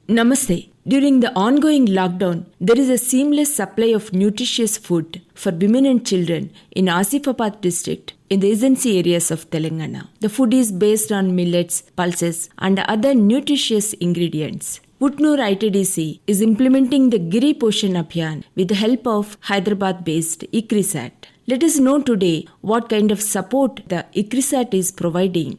Namaste. During the ongoing lockdown, there is a seamless supply of nutritious food for women and children in Asifabad district in the agency areas of Telangana. The food is based on millets, pulses, and other nutritious ingredients. Utnur ITDC is implementing the Giri Poshan Abhiyan with the help of Hyderabad-based ICRISAT. Let us know today what kind of support the ICRISAT is providing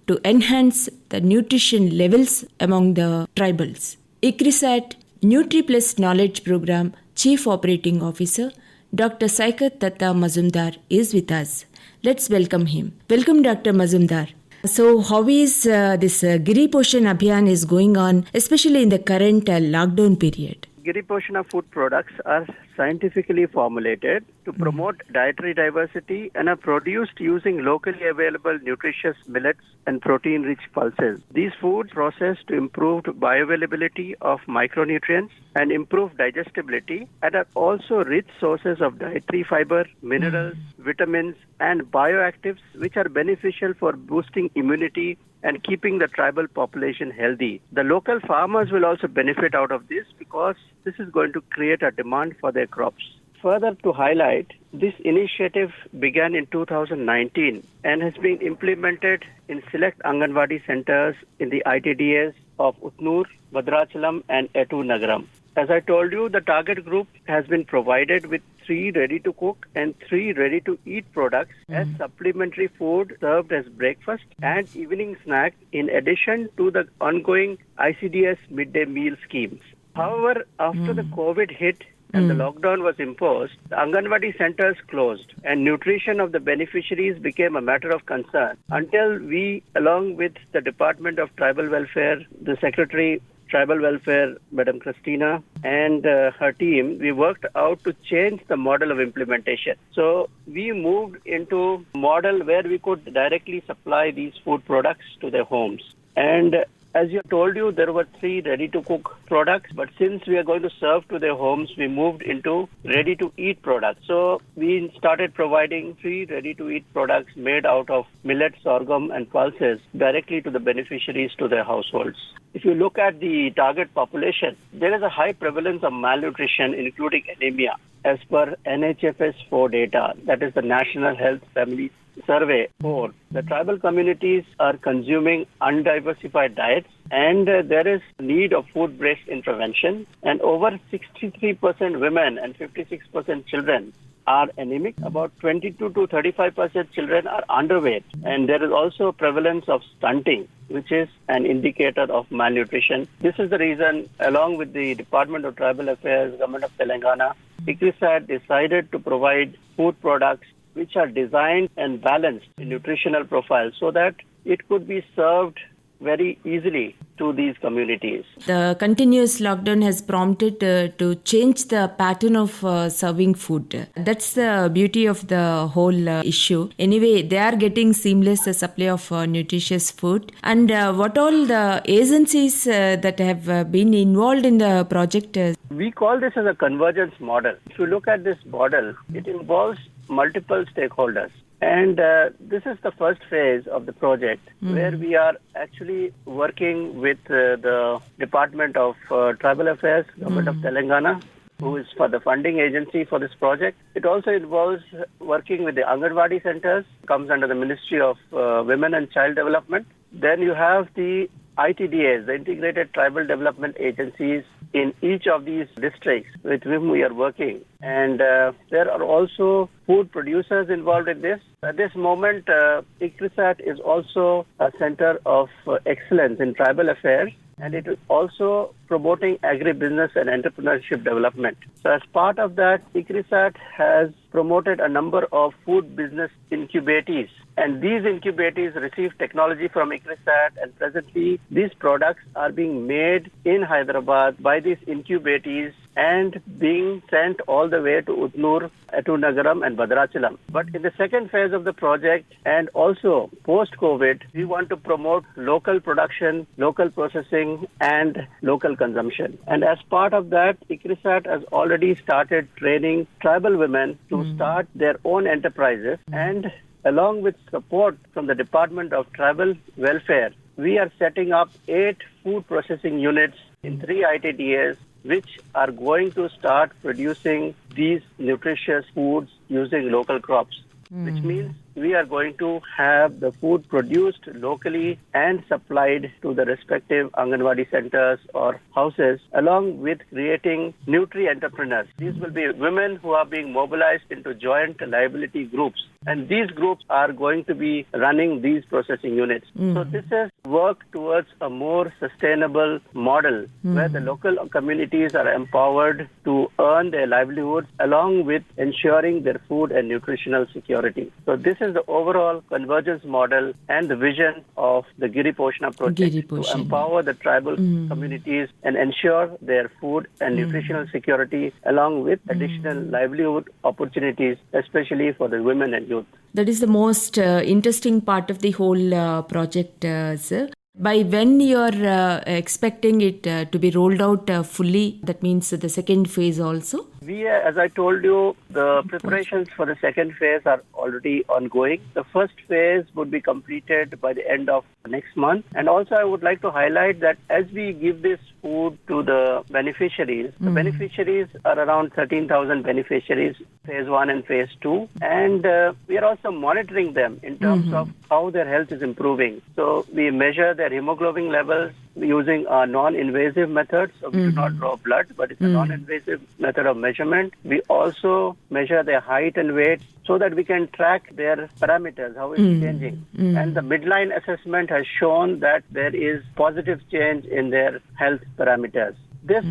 to enhance the nutrition levels among the tribals. ICRISAT NutriPlus Knowledge Program Chief Operating Officer Dr. Saikat Datta Mazumdar is with us. Let's welcome him. Welcome, Dr. Mazumdar. So, how is this Giri Poshan Abhiyan is going on, especially in the current lockdown period? Giri Poshana food products are scientifically formulated to promote dietary diversity and are produced using locally available nutritious millets and protein-rich pulses. These foods processed to improve bioavailability of micronutrients and improve digestibility and are also rich sources of dietary fiber, minerals, vitamins and bioactives which are beneficial for boosting immunity and keeping the tribal population healthy. The local farmers will also benefit out of this because this is going to create a demand for their crops. Further to highlight, this initiative began in 2019 and has been implemented in select Anganwadi centers in the ITDAs of Utnur, Bhadrachalam and Etu Nagaram. As I told you, the target group has been provided with 3 ready-to-cook and 3 ready-to-eat products as supplementary food served as breakfast and evening snack in addition to the ongoing ICDS midday meal schemes. However, after the COVID hit and the lockdown was imposed, the Anganwadi centers closed and nutrition of the beneficiaries became a matter of concern until we, along with the Department of Tribal Welfare, the Secretary Tribal Welfare, Madam Christina, and her team, we worked out to change the model of implementation. So we moved into a model where we could directly supply these food products to their homes. And as you told you, there were 3 ready-to-cook products, but since we are going to serve to their homes, we moved into ready-to-eat products. So we started providing 3 ready-to-eat products made out of millet, sorghum, and pulses directly to the beneficiaries to their households. If you look at the target population, there is a high prevalence of malnutrition, including anemia, as per NHFS 4 data, that is the National Health Family Survey 4. The tribal communities are consuming undiversified diets and there is need of food-based intervention, and over 63% women and 56% children are anemic. About 22 to 35% children are underweight, and there is also prevalence of stunting, which is an indicator of malnutrition. This is the reason, along with the Department of Tribal Affairs, Government of Telangana, ICRISAT decided to provide food products which are designed and balanced in nutritional profiles so that it could be served very easily to these communities. The continuous lockdown has prompted to change the pattern of serving food. That's the beauty of the whole issue. Anyway, they are getting seamless supply of nutritious food. And what all the agencies that have been involved in the project? We call this as a convergence model. If you look at this model, it involves multiple stakeholders. And this is the first phase of the project where we are actually working with the Department of Tribal Affairs, Government of Telangana, who is for the funding agency for this project. It also involves working with the Anganwadi centers, comes under the Ministry of Women and Child Development. Then you have the ITDAs, the Integrated Tribal Development Agencies in each of these districts with whom we are working. And there are also food producers involved in this. At this moment, ICRISAT is also a center of excellence in tribal affairs, and it is also promoting agribusiness and entrepreneurship development. So as part of that, ICRISAT has promoted a number of food business incubatees, and these incubatees receive technology from ICRISAT, and presently these products are being made in Hyderabad by these incubatees and being sent all the way to Utnur, Etu Nagaram and Bhadrachalam. But in the second phase of the project and also post-COVID, we want to promote local production, local processing and local consumption. And as part of that, ICRISAT has already started training tribal women to start their own enterprises, and along with support from the Department of Tribal Welfare, we are setting up 8 food processing units in 3 ITDAs which are going to start producing these nutritious foods using local crops, which means we are going to have the food produced locally and supplied to the respective Anganwadi centers or houses, along with creating nutri-entrepreneurs. These will be women who are being mobilized into joint liability groups, and these groups are going to be running these processing units. So this is work towards a more sustainable model where the local communities are empowered to earn their livelihoods along with ensuring their food and nutritional security. So this is the overall convergence model and the vision of the Giri Poshana project to empower the tribal communities and ensure their food and nutritional security along with additional livelihood opportunities, especially for the women and youth. That is the most interesting part of the whole project, sir. By when you're expecting it to be rolled out fully, that means the second phase also? We, as I told you, the preparations for the second phase are already ongoing. The first phase would be completed by the end of next month. And also I would like to highlight that as we give this food to the beneficiaries, the beneficiaries are around 13,000 beneficiaries, phase 1 and phase 2. And we are also monitoring them in terms of how their health is improving. So we measure their hemoglobin levels using a non-invasive method. So we do not draw blood, but it's a non-invasive method of measurement. We also measure their height and weight so that we can track their parameters, how it's changing. And the midline assessment has shown that there is positive change in their health parameters. This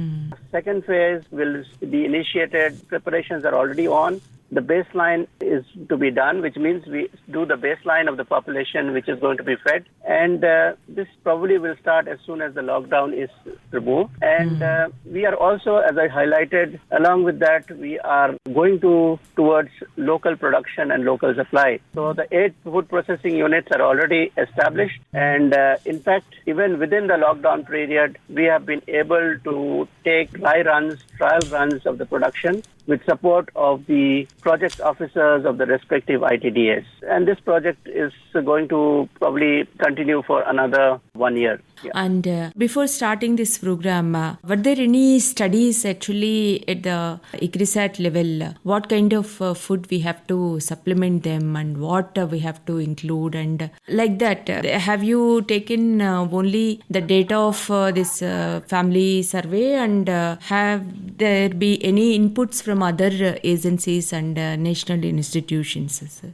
second phase will be initiated. Preparations are already on. The baseline is to be done, which means we do the baseline of the population which is going to be fed. And this probably will start as soon as the lockdown is removed. And we are also, as I highlighted, along with that, we are going towards local production and local supply. So the 8 food processing units are already established. And in fact, even within the lockdown period, we have been able to take trial runs of the production with support of the project officers of the respective ITDAs. And this project is going to probably continue for another 1 year. Yeah. And before starting this program, were there any studies actually at the ICRISAT level? What kind of food we have to supplement them and what we have to include and like that? Have you taken only the data of this family survey and have there be any inputs from other agencies and national institutions, sir?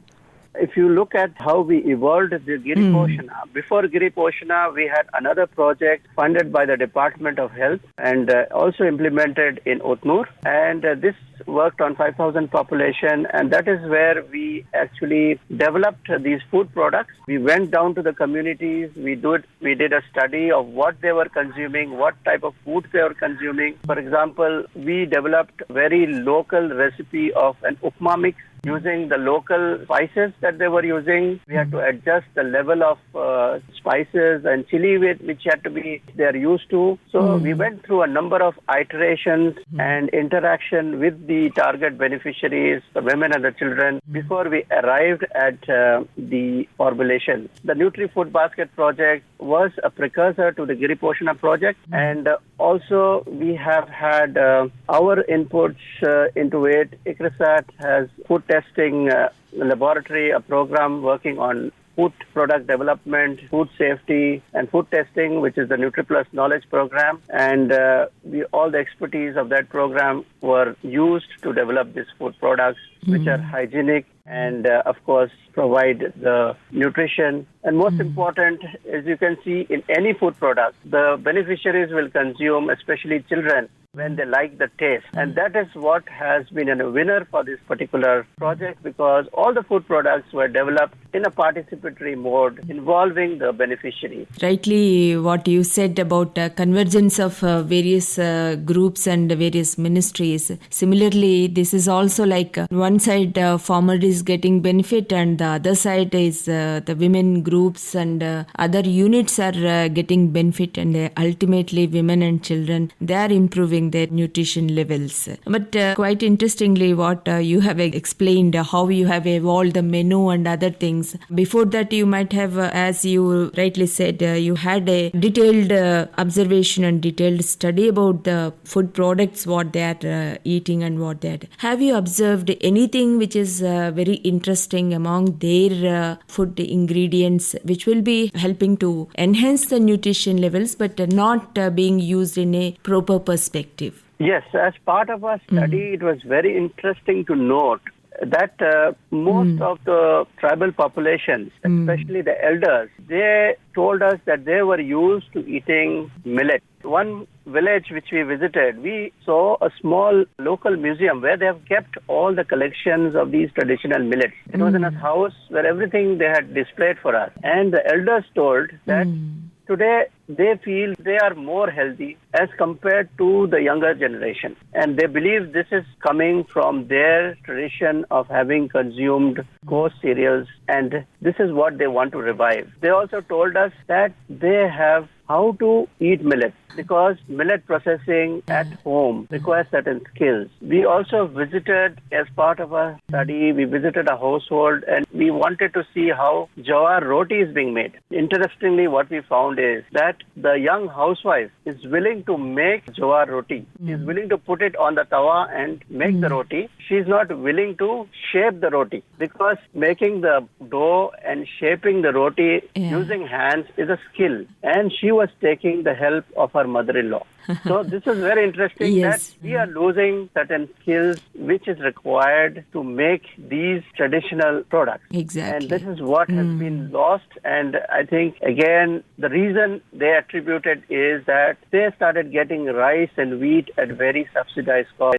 If you look at how we evolved the Giri Poshana, before Giri Poshana, we had another project funded by the Department of Health and also implemented in Utnur. And this worked on 5,000 population, and that is where we actually developed these food products. We went down to the communities. We did a study of what they were consuming, what type of food they were consuming. For example, we developed a very local recipe of an upma mix using the local spices that they were using. We had to adjust the level of spices and chili which had to be they're used to. So we went through a number of iterations and interaction with the target beneficiaries, the women and the children, before we arrived at the formulation. The Nutri-Food Basket project was a precursor to the Giri Poshana project, and also we have had our inputs into it. ICRISAT has food testing laboratory, a program working on food product development, food safety, and food testing, which is the NutriPlus Knowledge Program. And all the expertise of that program were used to develop these food products, which are hygienic and, of course, provide the nutrition. And most important, as you can see in any food product, the beneficiaries will consume, especially children, when they like the taste. And that is what has been a winner for this particular project, because all the food products were developed in a participatory mode involving the beneficiaries. Rightly, what you said about convergence of various groups and various ministries. Similarly, this is also like one side farmer is getting benefit and the other side is the women groups and other units are getting benefit, and ultimately women and children, they are improving their nutrition levels. But quite interestingly, what you have explained, how you have evolved the menu and other things, things. Before that, you might have, as you rightly said, you had a detailed observation and detailed study about the food products, what they are eating and what they are. Have you observed anything which is very interesting among their food ingredients, which will be helping to enhance the nutrition levels, but not being used in a proper perspective? Yes, as part of our study, it was very interesting to note that most of the tribal populations, especially the elders, they told us that they were used to eating millet. One village which we visited, we saw a small local museum where they have kept all the collections of these traditional millets. It was in a house where everything they had displayed for us. And the elders told that today they feel they are more healthy as compared to the younger generation. And they believe this is coming from their tradition of having consumed coarse cereals, and this is what they want to revive. They also told us that they have how to eat millet, because millet processing at home requires certain skills. We also visited, as part of our study, we visited a household and we wanted to see how jawar roti is being made. Interestingly, what we found is that the young housewife is willing to make jawar roti. She is willing to put it on the tawa and make the roti. She is not willing to shape the roti, because making the dough and shaping the roti using hands is a skill. And she was taking the help of her mother-in-law. So this is very interesting that we are losing certain skills which is required to make these traditional products. Exactly. And this is what has been lost. And I think, again, the reason they attributed is that they started getting rice and wheat at very subsidized cost.